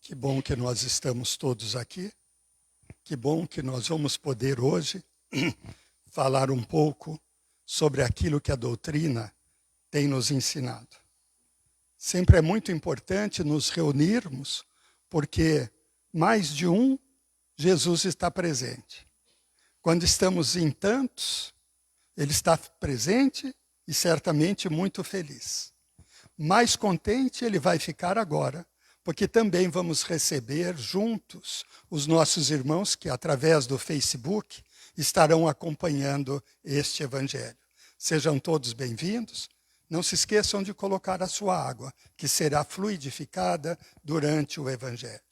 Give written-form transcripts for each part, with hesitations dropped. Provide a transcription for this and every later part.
Que bom que nós estamos todos aqui. Que bom que nós vamos poder hoje falar um pouco sobre aquilo que a doutrina tem nos ensinado. Sempre é muito importante nos reunirmos, porque mais de um Jesus está presente. Quando estamos em tantos, ele está presente e certamente muito feliz. Mais contente ele vai ficar agora, porque também vamos receber juntos os nossos irmãos que, através do Facebook, estarão acompanhando este Evangelho. Sejam todos bem-vindos. Não se esqueçam de colocar a sua água, que será fluidificada durante o Evangelho.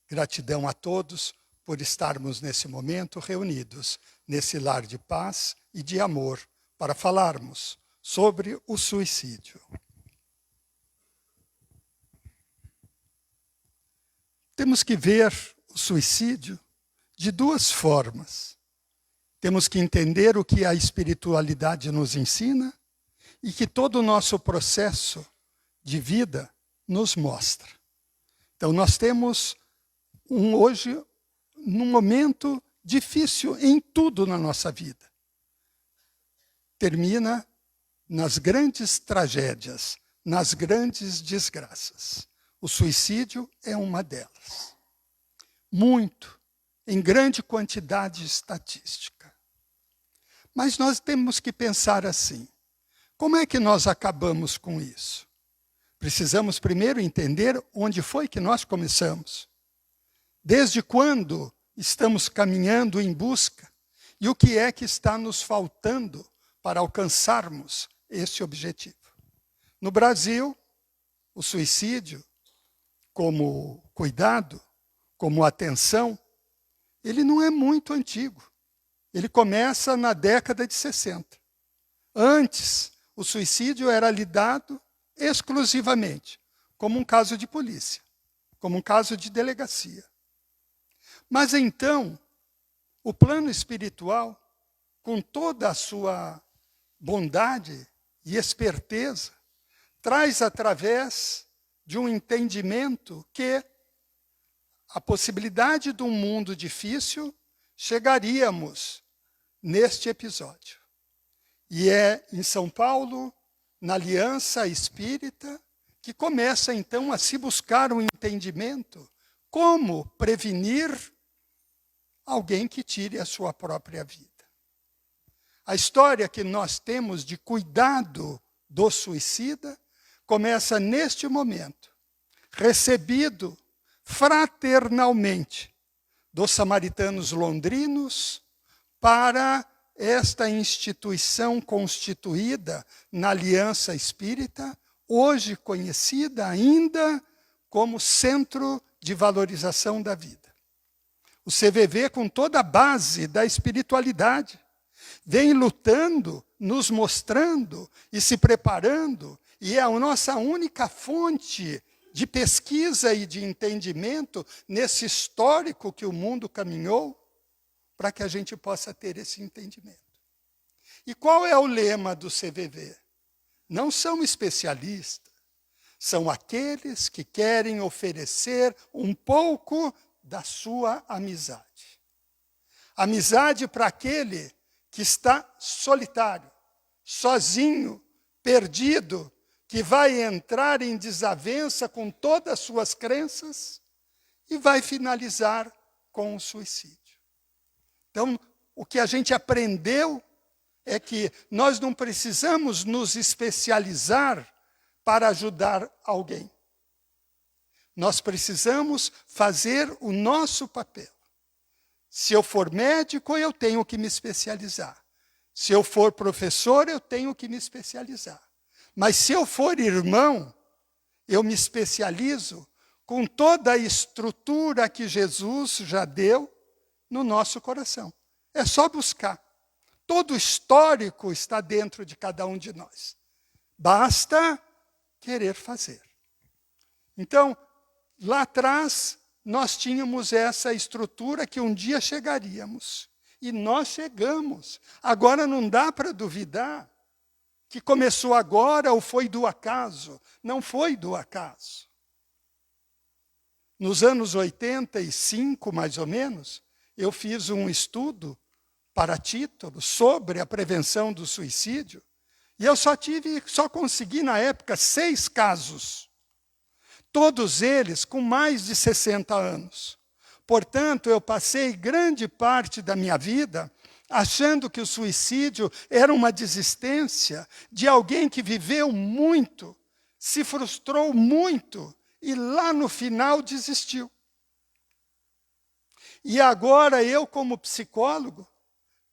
Gratidão a todos por estarmos nesse momento reunidos, nesse lar de paz e de amor, para falarmos sobre o suicídio. Temos que ver o suicídio de duas formas. Temos que entender o que a espiritualidade nos ensina e que todo o nosso processo de vida nos mostra. Então, nós temos hoje num momento difícil em tudo na nossa vida. Termina nas grandes tragédias, nas grandes desgraças. O suicídio é uma delas. Muito, em grande quantidade estatística. Mas nós temos que pensar assim. Como é que nós acabamos com isso? Precisamos primeiro entender onde foi que nós começamos. Desde quando estamos caminhando em busca e o que é que está nos faltando para alcançarmos este objetivo. No Brasil, o suicídio, como cuidado, como atenção, ele não é muito antigo. Ele começa na década de 60. Antes, o suicídio era lidado exclusivamente como um caso de polícia, como um caso de delegacia. Mas então, o plano espiritual, com toda a sua bondade e esperteza, traz através de um entendimento que a possibilidade de um mundo difícil chegaríamos neste episódio. E é em São Paulo, na Aliança Espírita, que começa então a se buscar um entendimento como prevenir alguém que tire a sua própria vida. A história que nós temos de cuidado do suicida começa neste momento, recebido fraternalmente dos samaritanos londrinos para esta instituição constituída na Aliança Espírita, hoje conhecida ainda como Centro de Valorização da Vida. O CVV, com toda a base da espiritualidade, vem lutando, nos mostrando e se preparando, e é a nossa única fonte de pesquisa e de entendimento nesse histórico que o mundo caminhou, para que a gente possa ter esse entendimento. E qual é o lema do CVV? Não são especialistas, são aqueles que querem oferecer um pouco da sua amizade. Amizade para aquele que está solitário, sozinho, perdido, que vai entrar em desavença com todas as suas crenças e vai finalizar com o suicídio. Então, o que a gente aprendeu é que nós não precisamos nos especializar para ajudar alguém. Nós precisamos fazer o nosso papel. Se eu for médico, eu tenho que me especializar. Se eu for professor, eu tenho que me especializar. Mas se eu for irmão, eu me especializo com toda a estrutura que Jesus já deu no nosso coração. É só buscar. Todo o histórico está dentro de cada um de nós. Basta querer fazer. Então, lá atrás, nós tínhamos essa estrutura que um dia chegaríamos. E nós chegamos. Agora não dá para duvidar que começou agora ou foi do acaso. Não foi do acaso. Nos anos 85, mais ou menos, eu fiz um estudo para título sobre a prevenção do suicídio, e eu só consegui, na época, 6 casos. Todos eles com mais de 60 anos. Portanto, eu passei grande parte da minha vida achando que o suicídio era uma desistência de alguém que viveu muito, se frustrou muito e lá no final desistiu. E agora eu, como psicólogo,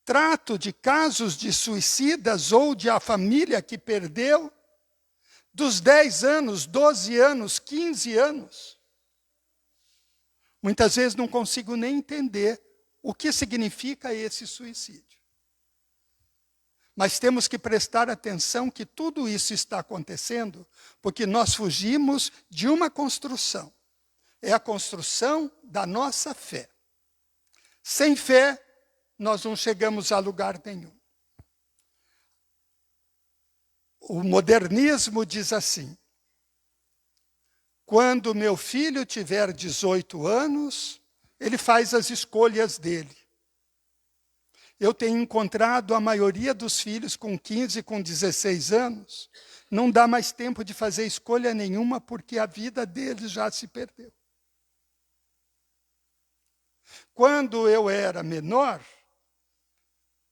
trato de casos de suicidas ou de a família que perdeu, dos 10 anos, 12 anos, 15 anos. Muitas vezes não consigo nem entender o que significa esse suicídio. Mas temos que prestar atenção que tudo isso está acontecendo porque nós fugimos de uma construção. É a construção da nossa fé. Sem fé, nós não chegamos a lugar nenhum. O modernismo diz assim: quando meu filho tiver 18 anos, ele faz as escolhas dele. Eu tenho encontrado a maioria dos filhos com 15, com 16 anos, não dá mais tempo de fazer escolha nenhuma porque a vida deles já se perdeu. Quando eu era menor,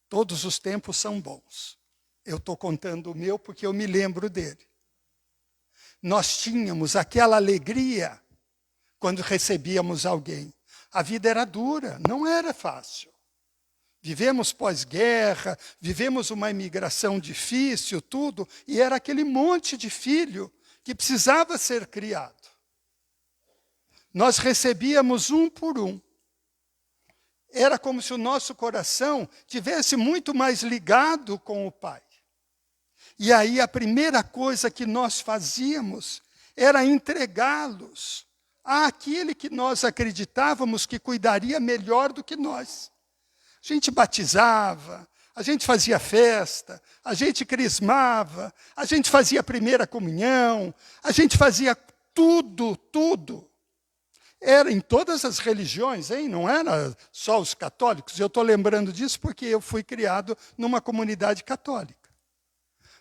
todos os tempos são bons. Eu estou contando o meu porque eu me lembro dele. Nós tínhamos aquela alegria quando recebíamos alguém. A vida era dura, não era fácil. Vivemos pós-guerra, vivemos uma imigração difícil, tudo, e era aquele monte de filho que precisava ser criado. Nós recebíamos um por um. Era como se o nosso coração tivesse muito mais ligado com o Pai. E aí a primeira coisa que nós fazíamos era entregá-los àquele que nós acreditávamos que cuidaria melhor do que nós. A gente batizava, a gente fazia festa, a gente crismava, a gente fazia a primeira comunhão, a gente fazia tudo, tudo. Era em todas as religiões, hein? Não era só os católicos. Eu estou lembrando disso porque eu fui criado numa comunidade católica.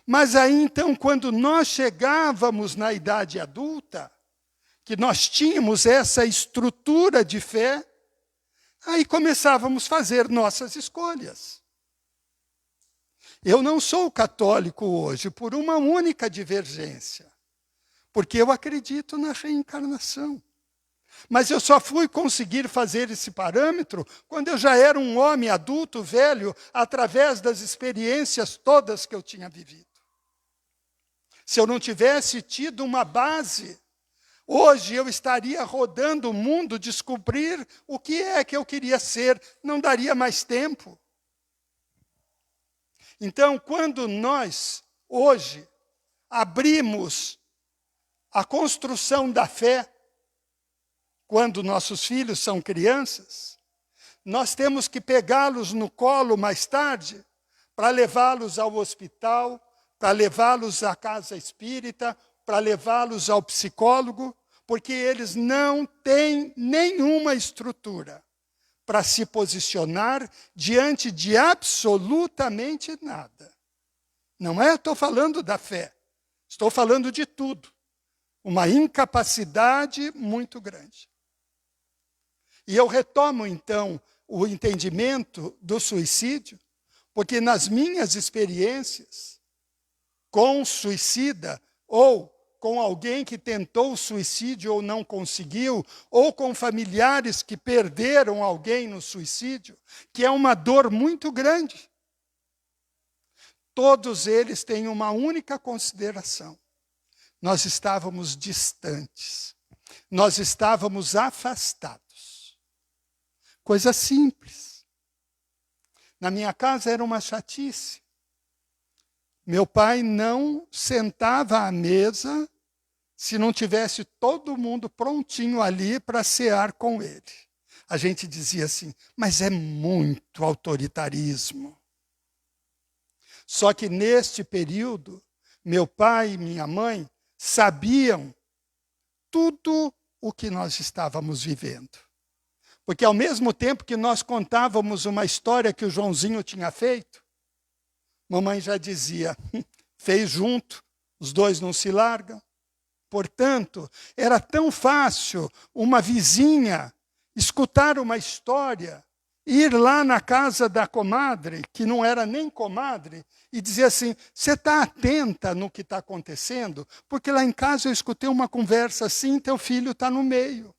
Mas aí, então, quando nós chegávamos na idade adulta, que nós tínhamos essa estrutura de fé, aí começávamos a fazer nossas escolhas. Eu não sou católico hoje por uma única divergência, porque eu acredito na reencarnação. Mas eu só fui conseguir fazer esse parâmetro quando eu já era um homem adulto, velho, através das experiências todas que eu tinha vivido. Se eu não tivesse tido uma base, hoje eu estaria rodando o mundo, descobrir o que é que eu queria ser, não daria mais tempo. Então, quando nós, hoje, abrimos a construção da fé, quando nossos filhos são crianças, nós temos que pegá-los no colo mais tarde para levá-los ao hospital, para levá-los à casa espírita, para levá-los ao psicólogo, porque eles não têm nenhuma estrutura para se posicionar diante de absolutamente nada. Não é, estou falando da fé, estou falando de tudo. Uma incapacidade muito grande. E eu retomo, então, o entendimento do suicídio, porque nas minhas experiências, com suicida, ou com alguém que tentou o suicídio ou não conseguiu, ou com familiares que perderam alguém no suicídio, que é uma dor muito grande. Todos eles têm uma única consideração. Nós estávamos distantes, nós estávamos afastados. Coisa simples. Na minha casa era uma chatice. Meu pai não sentava à mesa se não tivesse todo mundo prontinho ali para cear com ele. A gente dizia assim, mas é muito autoritarismo. Só que neste período, meu pai e minha mãe sabiam tudo o que nós estávamos vivendo. Porque ao mesmo tempo que nós contávamos uma história que o Joãozinho tinha feito, mamãe já dizia, fez junto, os dois não se largam. Portanto, era tão fácil uma vizinha escutar uma história, ir lá na casa da comadre, que não era nem comadre, e dizer assim, você está atenta no que está acontecendo? Porque lá em casa eu escutei uma conversa assim, teu filho está no meio.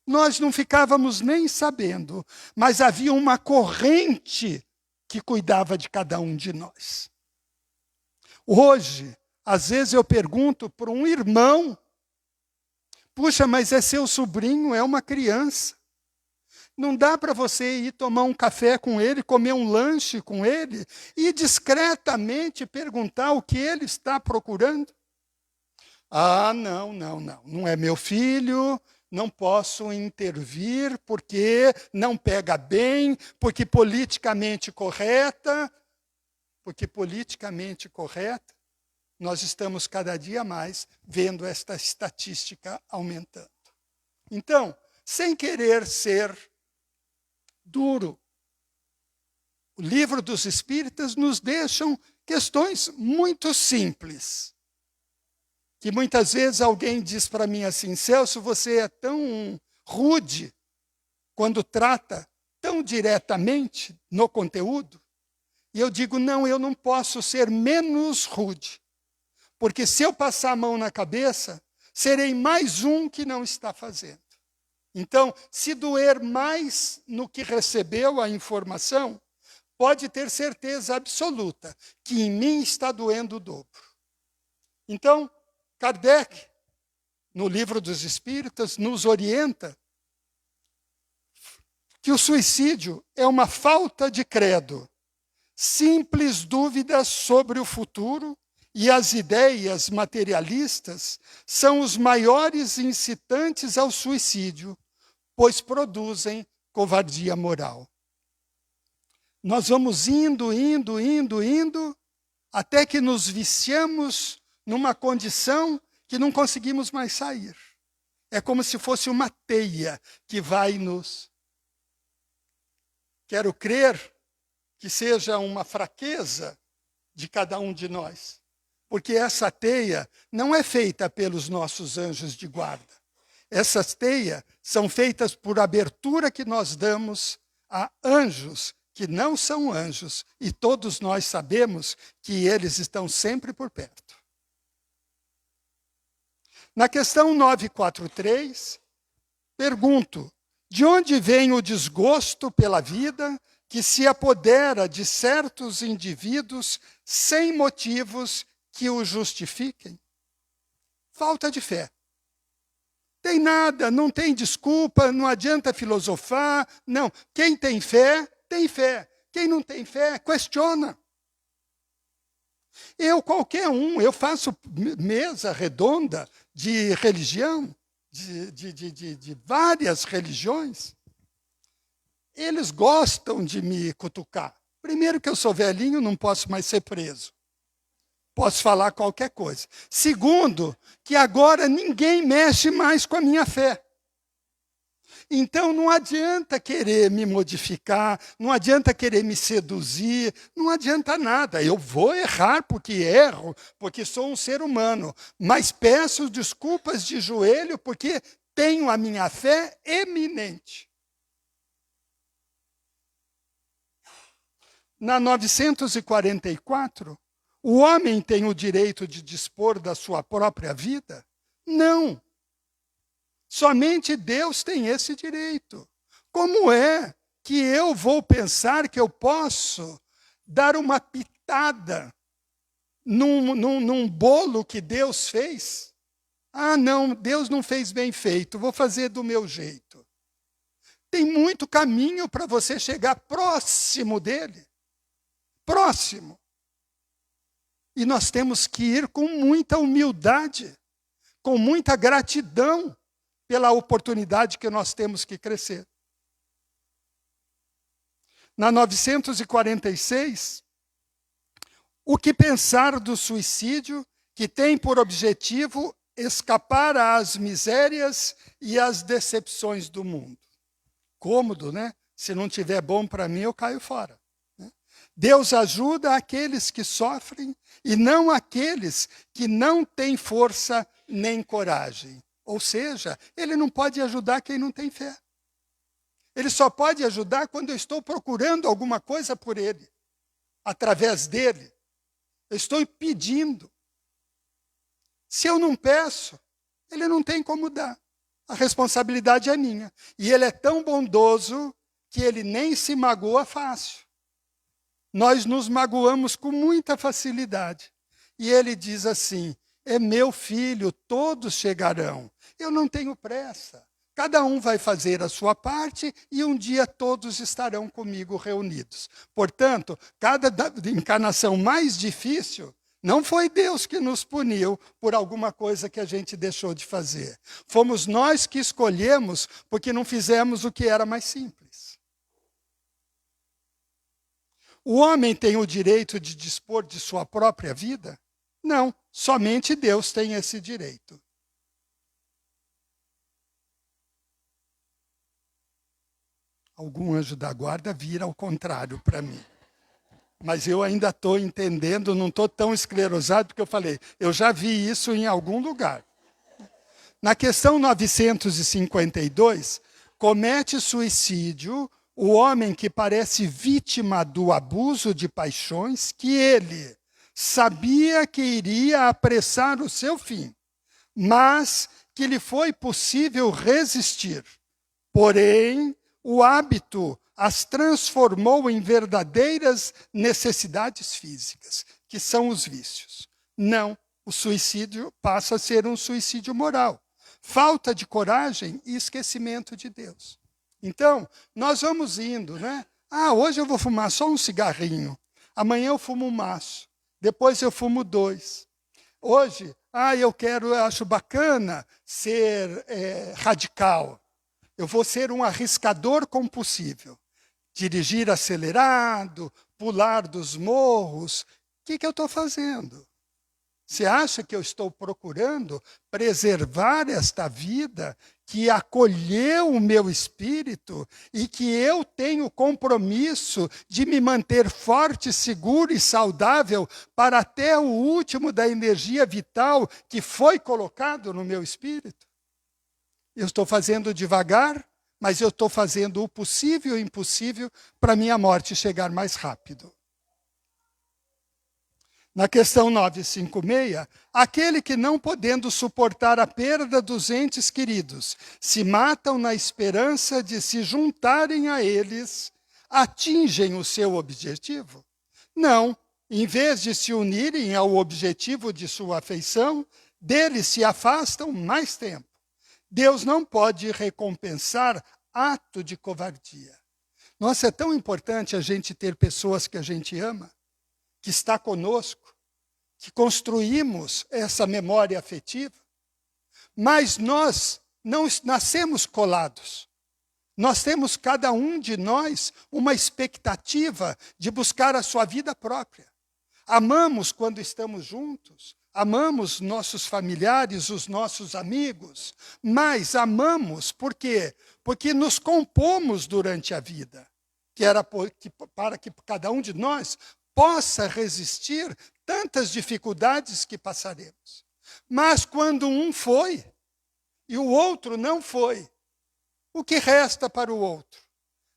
Nós não ficávamos nem sabendo, mas havia uma corrente que cuidava de cada um de nós. Hoje, às vezes eu pergunto para um irmão, puxa, mas é seu sobrinho, é uma criança. Não dá para você ir tomar um café com ele, comer um lanche com ele e discretamente perguntar o que ele está procurando? Ah, não é meu filho, não posso intervir porque não pega bem, porque politicamente correta, nós estamos cada dia mais vendo esta estatística aumentando. Então, sem querer ser duro, o livro dos Espíritas nos deixam questões muito simples. Que muitas vezes alguém diz para mim assim, Celso, você é tão rude quando trata tão diretamente no conteúdo. E eu digo, não, eu não posso ser menos rude. Porque se eu passar a mão na cabeça, serei mais um que não está fazendo. Então, se doer mais no que recebeu a informação, pode ter certeza absoluta que em mim está doendo o dobro. Então, Kardec, no Livro dos Espíritas, nos orienta que o suicídio é uma falta de credo, simples dúvidas sobre o futuro e as ideias materialistas são os maiores incitantes ao suicídio, pois produzem covardia moral. Nós vamos indo, até que nos viciamos numa condição que não conseguimos mais sair. É como se fosse uma teia que vai nos... Quero crer que seja uma fraqueza de cada um de nós, porque essa teia não é feita pelos nossos anjos de guarda. Essas teias são feitas por abertura que nós damos a anjos que não são anjos, e todos nós sabemos que eles estão sempre por perto. Na questão 943, pergunto, de onde vem o desgosto pela vida que se apodera de certos indivíduos sem motivos que o justifiquem? Falta de fé. Tem nada, não tem desculpa, não adianta filosofar, não. Quem tem fé, tem fé. Quem não tem fé, questiona. Eu faço mesa redonda de religião, de várias religiões. Eles gostam de me cutucar. Primeiro que eu sou velhinho, não posso mais ser preso. Posso falar qualquer coisa. Segundo, que agora ninguém mexe mais com a minha fé. Então não adianta querer me modificar, não adianta querer me seduzir, não adianta nada. Eu vou errar porque erro, porque sou um ser humano. Mas peço desculpas de joelho porque tenho a minha fé eminente. Na 944, o homem tem o direito de dispor da sua própria vida? Não. Somente Deus tem esse direito. Como é que eu vou pensar que eu posso dar uma pitada num bolo que Deus fez? Ah, não, Deus não fez bem feito, vou fazer do meu jeito. Tem muito caminho para você chegar próximo dele. Próximo. E nós temos que ir com muita humildade, com muita gratidão pela oportunidade que nós temos que crescer. Na 946, o que pensar do suicídio que tem por objetivo escapar às misérias e às decepções do mundo. Cômodo, né? Se não tiver bom para mim, eu caio fora. Né? Deus ajuda aqueles que sofrem e não aqueles que não têm força nem coragem. Ou seja, ele não pode ajudar quem não tem fé. Ele só pode ajudar quando eu estou procurando alguma coisa por ele, através dele. Eu estou pedindo. Se eu não peço, ele não tem como dar. A responsabilidade é minha. E ele é tão bondoso que ele nem se magoa fácil. Nós nos magoamos com muita facilidade. E ele diz assim, é meu filho, todos chegarão. Eu não tenho pressa. Cada um vai fazer a sua parte e um dia todos estarão comigo reunidos. Portanto, cada encarnação mais difícil, não foi Deus que nos puniu por alguma coisa que a gente deixou de fazer. Fomos nós que escolhemos porque não fizemos o que era mais simples. O homem tem o direito de dispor de sua própria vida? Não, somente Deus tem esse direito. Algum anjo da guarda vira ao contrário para mim. Mas eu ainda estou entendendo, não estou tão esclerosado, porque eu falei, eu já vi isso em algum lugar. Na questão 952, comete suicídio o homem que parece vítima do abuso de paixões, que ele sabia que iria apressar o seu fim, mas que lhe foi possível resistir. Porém, o hábito as transformou em verdadeiras necessidades físicas, que são os vícios. Não, o suicídio passa a ser um suicídio moral. Falta de coragem e esquecimento de Deus. Então, nós vamos indo, né? Hoje eu vou fumar só um cigarrinho. Amanhã eu fumo um maço. Depois eu fumo 2. Hoje, eu acho bacana ser radical. Eu vou ser um arriscador compulsível. Dirigir acelerado, pular dos morros. O que eu estou fazendo? Você acha que eu estou procurando preservar esta vida que acolheu o meu espírito e que eu tenho compromisso de me manter forte, seguro e saudável para até o último da energia vital que foi colocado no meu espírito? Eu estou fazendo devagar, mas eu estou fazendo o possível e o impossível para a minha morte chegar mais rápido. Na questão 956, aquele que não podendo suportar a perda dos entes queridos, se matam na esperança de se juntarem a eles, atingem o seu objetivo? Não, em vez de se unirem ao objetivo de sua afeição, dele se afastam mais tempo. Deus não pode recompensar ato de covardia. Nossa, é tão importante a gente ter pessoas que a gente ama, que está conosco, que construímos essa memória afetiva, mas nós não nascemos colados. Nós temos, cada um de nós, uma expectativa de buscar a sua vida própria. Amamos quando estamos juntos, amamos nossos familiares, os nossos amigos, mas amamos por quê? Porque nos compomos durante a vida, para que cada um de nós possa resistir tantas dificuldades que passaremos. Mas quando um foi e o outro não foi, o que resta para o outro?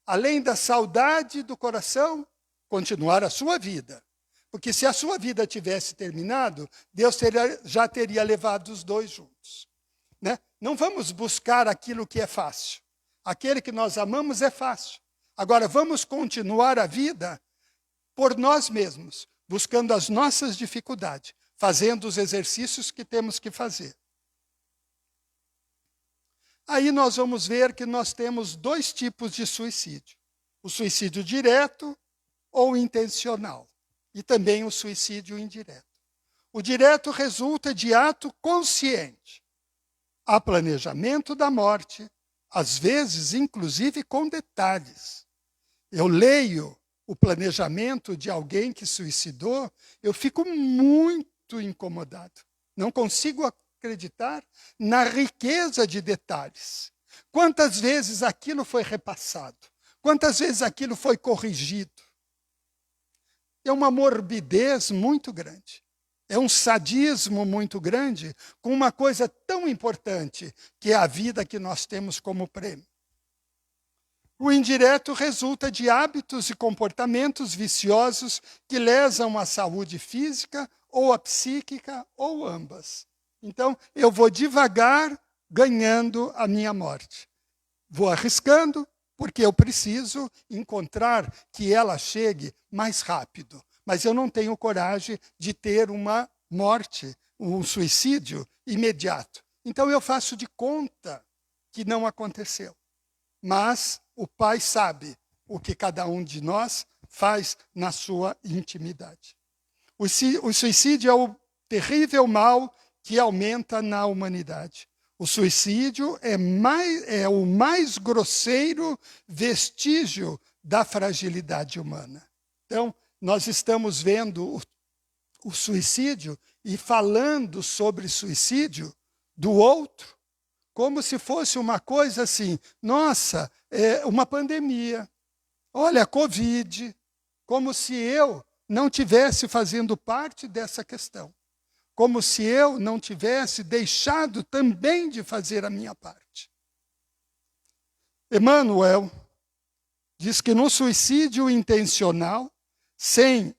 Além da saudade do coração, continuar a sua vida. Porque se a sua vida tivesse terminado, Deus já teria levado os dois juntos. Né? Não vamos buscar aquilo que é fácil. Aquele que nós amamos é fácil. Agora, vamos continuar a vida por nós mesmos, buscando as nossas dificuldades, fazendo os exercícios que temos que fazer. Aí nós vamos ver que nós temos 2 tipos de suicídio. O suicídio direto ou intencional. E também o suicídio indireto. O direto resulta de ato consciente. Há planejamento da morte, às vezes, inclusive, com detalhes. Eu leio o planejamento de alguém que suicidou, eu fico muito incomodado. Não consigo acreditar na riqueza de detalhes. Quantas vezes aquilo foi repassado? Quantas vezes aquilo foi corrigido? É uma morbidez muito grande. É um sadismo muito grande com uma coisa tão importante, que é a vida que nós temos como prêmio. O indireto resulta de hábitos e comportamentos viciosos que lesam a saúde física ou a psíquica, ou ambas. Então, eu vou devagar ganhando a minha morte. Vou arriscando, porque eu preciso encontrar que ela chegue mais rápido. Mas eu não tenho coragem de ter uma morte, um suicídio imediato. Então eu faço de conta que não aconteceu. Mas o Pai sabe o que cada um de nós faz na sua intimidade. O suicídio é o terrível mal que aumenta na humanidade. O suicídio é o mais grosseiro vestígio da fragilidade humana. Então, nós estamos vendo o suicídio e falando sobre suicídio do outro, como se fosse uma coisa assim, nossa, uma pandemia, olha, a Covid, como se eu não tivesse fazendo parte dessa questão, como se eu não tivesse deixado também de fazer a minha parte. Emmanuel diz que no suicídio intencional, sem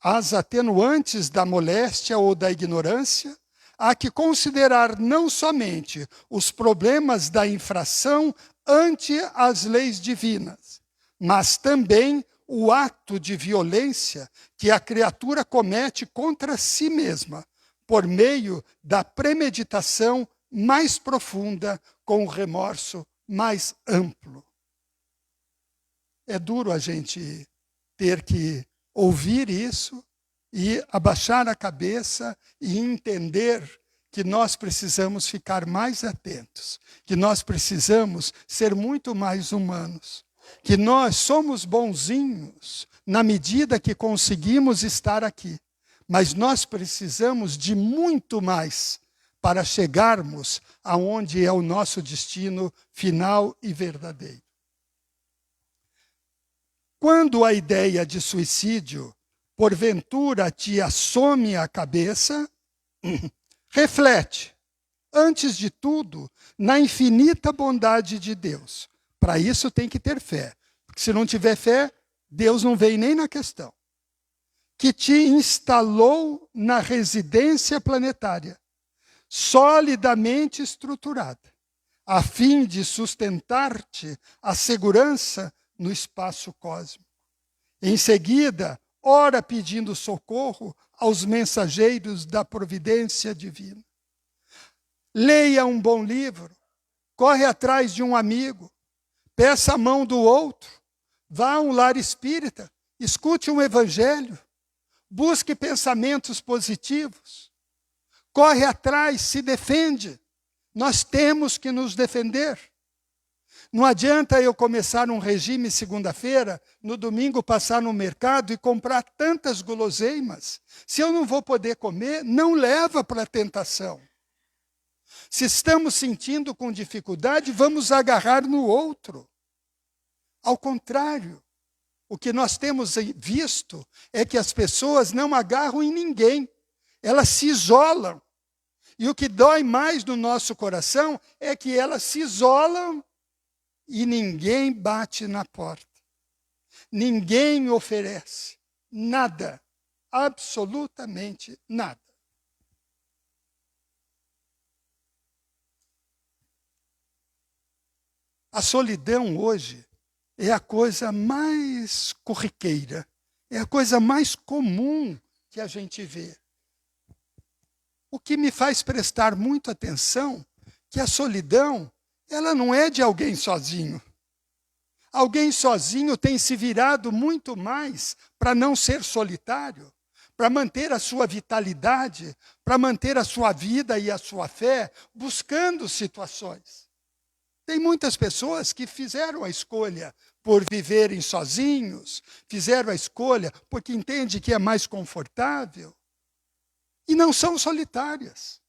as atenuantes da moléstia ou da ignorância, há que considerar não somente os problemas da infração ante as leis divinas, mas também o ato de violência que a criatura comete contra si mesma, por meio da premeditação mais profunda, com o remorso mais amplo. É duro a gente ter que ouvir isso e abaixar a cabeça e entender que nós precisamos ficar mais atentos, que nós precisamos ser muito mais humanos, que nós somos bonzinhos na medida que conseguimos estar aqui, mas nós precisamos de muito mais para chegarmos aonde é o nosso destino final e verdadeiro. Quando a ideia de suicídio, porventura, te assome a cabeça, reflete, antes de tudo, na infinita bondade de Deus. Para isso tem que ter fé. Porque se não tiver fé, Deus não vem nem na questão. Que te instalou na residência planetária, solidamente estruturada, a fim de sustentar-te a segurança no espaço cósmico. Em seguida, ora pedindo socorro aos mensageiros da providência divina. Leia um bom livro, corre atrás de um amigo, peça a mão do outro, vá a um lar espírita, escute um evangelho, busque pensamentos positivos, corre atrás, se defende. Nós temos que nos defender. Não adianta eu começar um regime segunda-feira, no domingo passar no mercado e comprar tantas guloseimas. Se eu não vou poder comer, não leva para a tentação. Se estamos sentindo com dificuldade, vamos agarrar no outro. Ao contrário, o que nós temos visto é que as pessoas não agarram em ninguém. Elas se isolam. E o que dói mais no nosso coração é que elas se isolam e ninguém bate na porta. Ninguém oferece nada, absolutamente nada. A solidão hoje é a coisa mais corriqueira, é a coisa mais comum que a gente vê. O que me faz prestar muita atenção que a solidão, ela não é de alguém sozinho. Alguém sozinho tem se virado muito mais para não ser solitário, para manter a sua vitalidade, para manter a sua vida e a sua fé, buscando situações. Tem muitas pessoas que fizeram a escolha por viverem sozinhos, fizeram a escolha porque entendem que é mais confortável, e não são solitárias.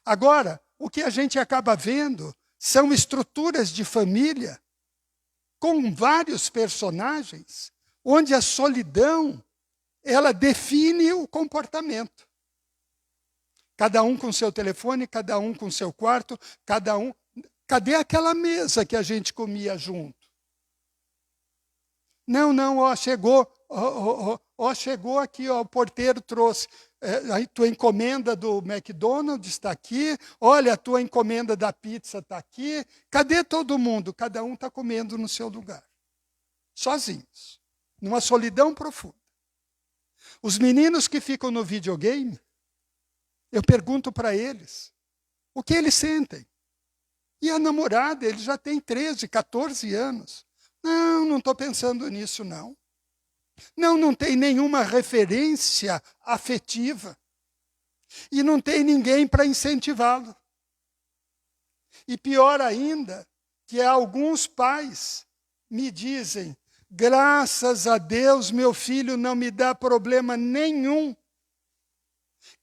Agora, o que a gente acaba vendo são estruturas de família com vários personagens, onde a solidão, ela define o comportamento. Cada um com seu telefone, cada um com seu quarto, cada um... Cadê aquela mesa que a gente comia junto? Não, ó, chegou, chegou aqui, ó, o porteiro trouxe. A tua encomenda do McDonald's está aqui, olha, a tua encomenda da pizza está aqui. Cadê todo mundo? Cada um está comendo no seu lugar. Sozinhos, numa solidão profunda. Os meninos que ficam no videogame, eu pergunto para eles, o que eles sentem? E a namorada, ele já tem 13, 14 anos. Não estou pensando nisso, não. Não tem nenhuma referência afetiva. E não tem ninguém para incentivá-lo. E pior ainda, que alguns pais me dizem, graças a Deus, meu filho não me dá problema nenhum.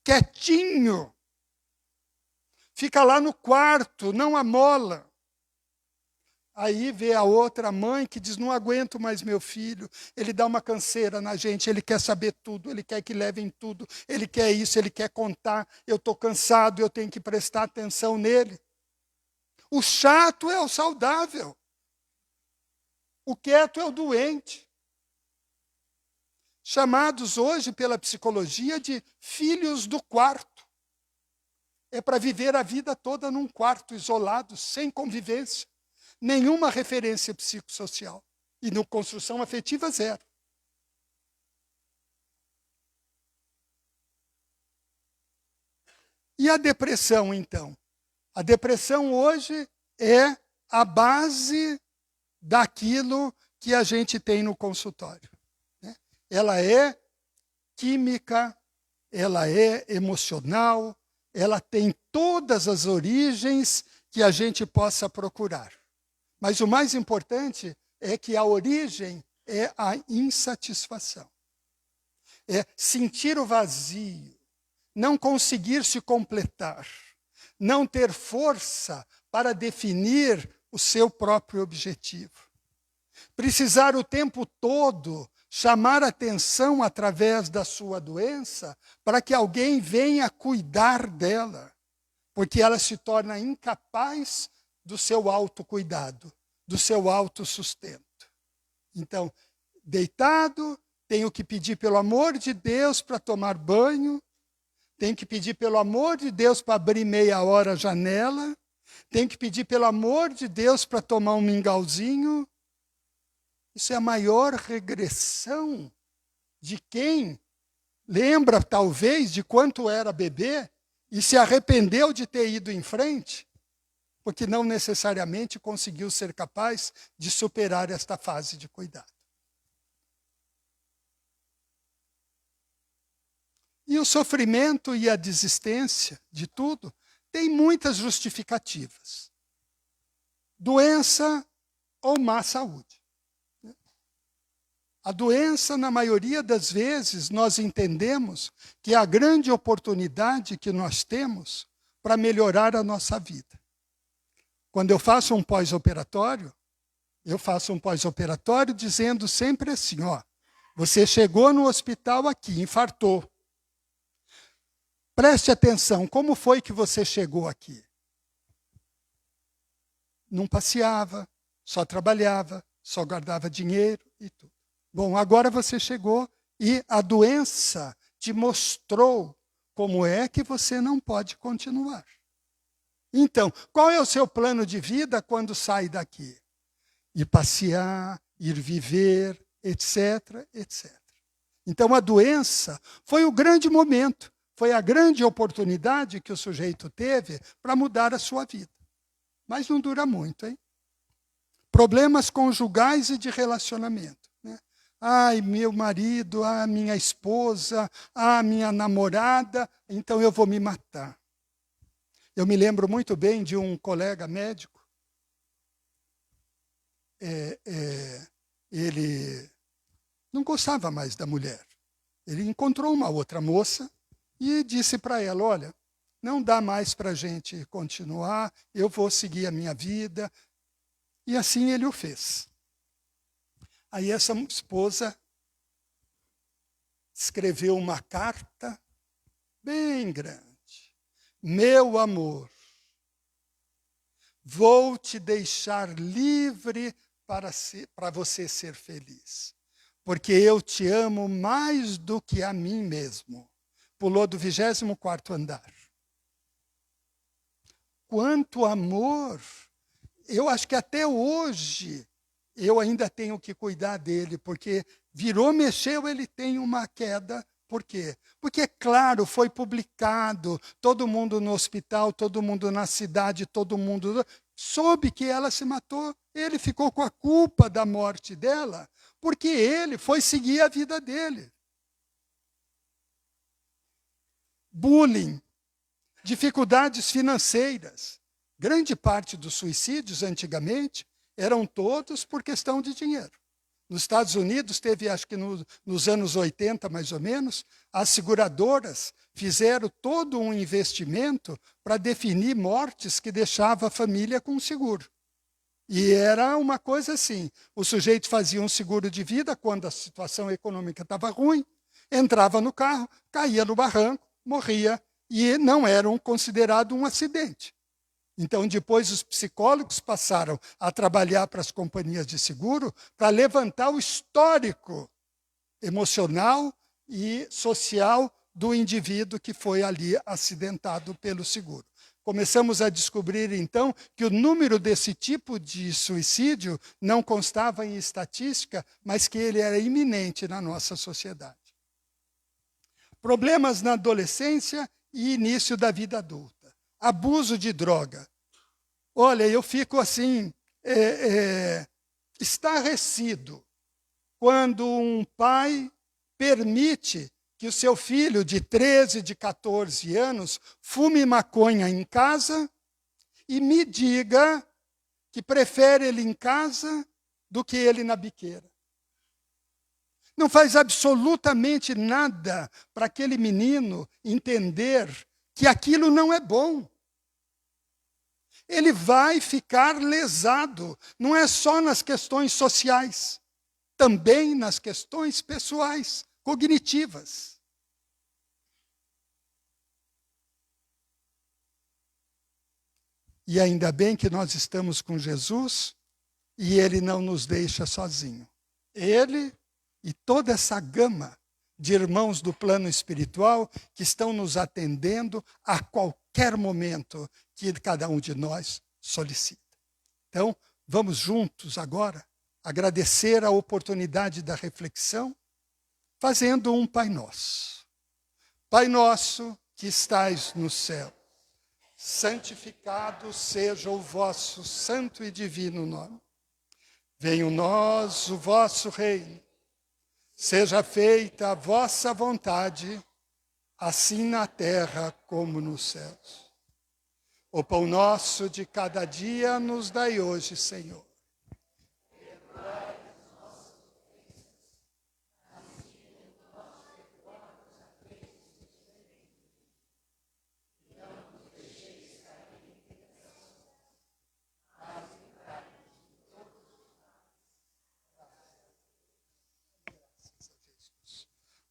Quietinho. Fica lá no quarto, não amola. Aí vê a outra mãe que diz, não aguento mais meu filho. Ele dá uma canseira na gente, ele quer saber tudo, ele quer que levem tudo, ele quer isso, ele quer contar. Eu estou cansado, eu tenho que prestar atenção nele. O chato é o saudável. O quieto é o doente. Chamados hoje pela psicologia de filhos do quarto. É para viver a vida toda num quarto isolado, sem convivência. Nenhuma referência psicossocial. E no construção afetiva, zero. E a depressão, então? A depressão hoje é a base daquilo que a gente tem no consultório. Né? Ela é química, ela é emocional, ela tem todas as origens que a gente possa procurar. Mas o mais importante é que a origem é a insatisfação. É sentir o vazio, não conseguir se completar, não ter força para definir o seu próprio objetivo. Precisar o tempo todo chamar atenção através da sua doença para que alguém venha cuidar dela, porque ela se torna incapaz do seu autocuidado, do seu autossustento. Então, deitado, tenho que pedir pelo amor de Deus para tomar banho, tenho que pedir pelo amor de Deus para abrir meia hora a janela, tenho que pedir pelo amor de Deus para tomar um mingauzinho. Isso é a maior regressão de quem lembra, talvez, de quanto era bebê e se arrependeu de ter ido em frente, porque não necessariamente conseguiu ser capaz de superar esta fase de cuidado. E o sofrimento e a desistência de tudo tem muitas justificativas. Doença ou má saúde. A doença, na maioria das vezes, nós entendemos que é a grande oportunidade que nós temos para melhorar a nossa vida. Quando eu faço um pós-operatório, eu faço um pós-operatório dizendo sempre assim, ó, você chegou no hospital aqui, infartou. Preste atenção, como foi que você chegou aqui? Não passeava, só trabalhava, só guardava dinheiro e tudo. Bom, agora você chegou e a doença te mostrou como é que você não pode continuar. Então, qual é o seu plano de vida quando sai daqui? Ir passear, ir viver, etc, etc. Então, a doença foi o grande momento, foi a grande oportunidade que o sujeito teve para mudar a sua vida. Mas não dura muito, hein? Problemas conjugais e de relacionamento. Né? Ai, meu marido, minha esposa, minha namorada, então eu vou me matar. Eu me lembro muito bem de um colega médico. Ele não gostava mais da mulher. Ele encontrou uma outra moça e disse para ela, olha, não dá mais para a gente continuar, eu vou seguir a minha vida. E assim ele o fez. Aí essa esposa escreveu uma carta bem grande. Meu amor, vou te deixar livre para você ser feliz, porque eu te amo mais do que a mim mesmo. Pulou do 24º andar. Quanto amor! Eu acho que até hoje eu ainda tenho que cuidar dele, porque virou, mexeu, ele tem uma queda. Por quê? Porque, claro, foi publicado, todo mundo no hospital, todo mundo na cidade, todo mundo soube que ela se matou. Ele ficou com a culpa da morte dela, porque ele foi seguir a vida dele. Bullying, dificuldades financeiras. Grande parte dos suicídios, antigamente, eram todos por questão de dinheiro. Nos Estados Unidos, teve, acho que nos anos 80, mais ou menos, as seguradoras fizeram todo um investimento para definir mortes que deixava a família com seguro. E era uma coisa assim, o sujeito fazia um seguro de vida quando a situação econômica estava ruim, entrava no carro, caía no barranco, morria, e não era considerado um acidente. Então, depois, os psicólogos passaram a trabalhar para as companhias de seguro para levantar o histórico emocional e social do indivíduo que foi ali acidentado pelo seguro. Começamos a descobrir, então, que o número desse tipo de suicídio não constava em estatística, mas que ele era iminente na nossa sociedade. Problemas na adolescência e início da vida adulta. Abuso de droga. Olha, eu fico assim, estarrecido quando um pai permite que o seu filho de 13, de 14 anos fume maconha em casa e me diga que prefere ele em casa do que ele na biqueira. Não faz absolutamente nada para aquele menino entender que aquilo não é bom. Ele vai ficar lesado, não é só nas questões sociais, também nas questões pessoais, cognitivas. E ainda bem que nós estamos com Jesus e Ele não nos deixa sozinho. Ele e toda essa gama de irmãos do plano espiritual que estão nos atendendo a qualquer momento que cada um de nós solicita. Então, vamos juntos agora agradecer a oportunidade da reflexão, fazendo um Pai Nosso. Pai nosso que estais no céu, santificado seja o vosso santo e divino nome. Venha a nós o vosso reino. Seja feita a vossa vontade, assim na terra como nos céus. O pão nosso de cada dia nos dai hoje, Senhor.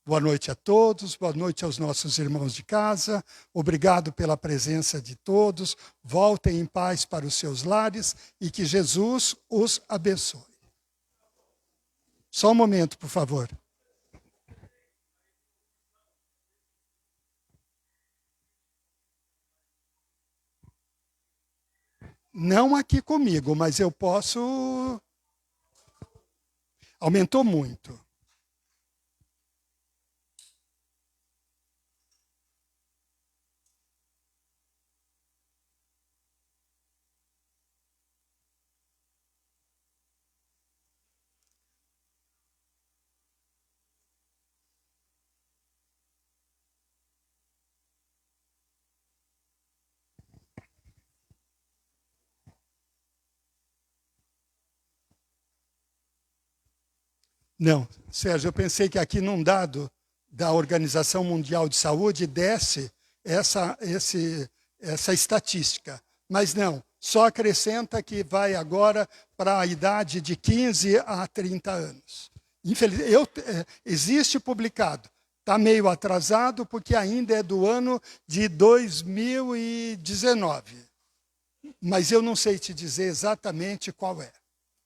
Boa noite a todos, boa noite aos nossos irmãos de casa. Obrigado pela presença de todos. Voltem em paz para os seus lares e que Jesus os abençoe. Só um momento, por favor. Não aqui comigo, mas eu posso... Aumentou muito. Não, Sérgio, eu pensei que aqui num dado da Organização Mundial de Saúde desse essa estatística. Mas não, só acrescenta que vai agora para a idade de 15 a 30 anos. Existe publicado. Está meio atrasado porque ainda é do ano de 2019. Mas eu não sei te dizer exatamente qual é.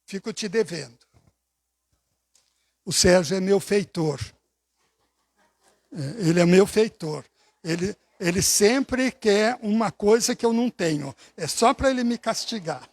Fico te devendo. O Sérgio é meu feitor. Ele é meu feitor. Ele sempre quer uma coisa que eu não tenho. É só para ele me castigar.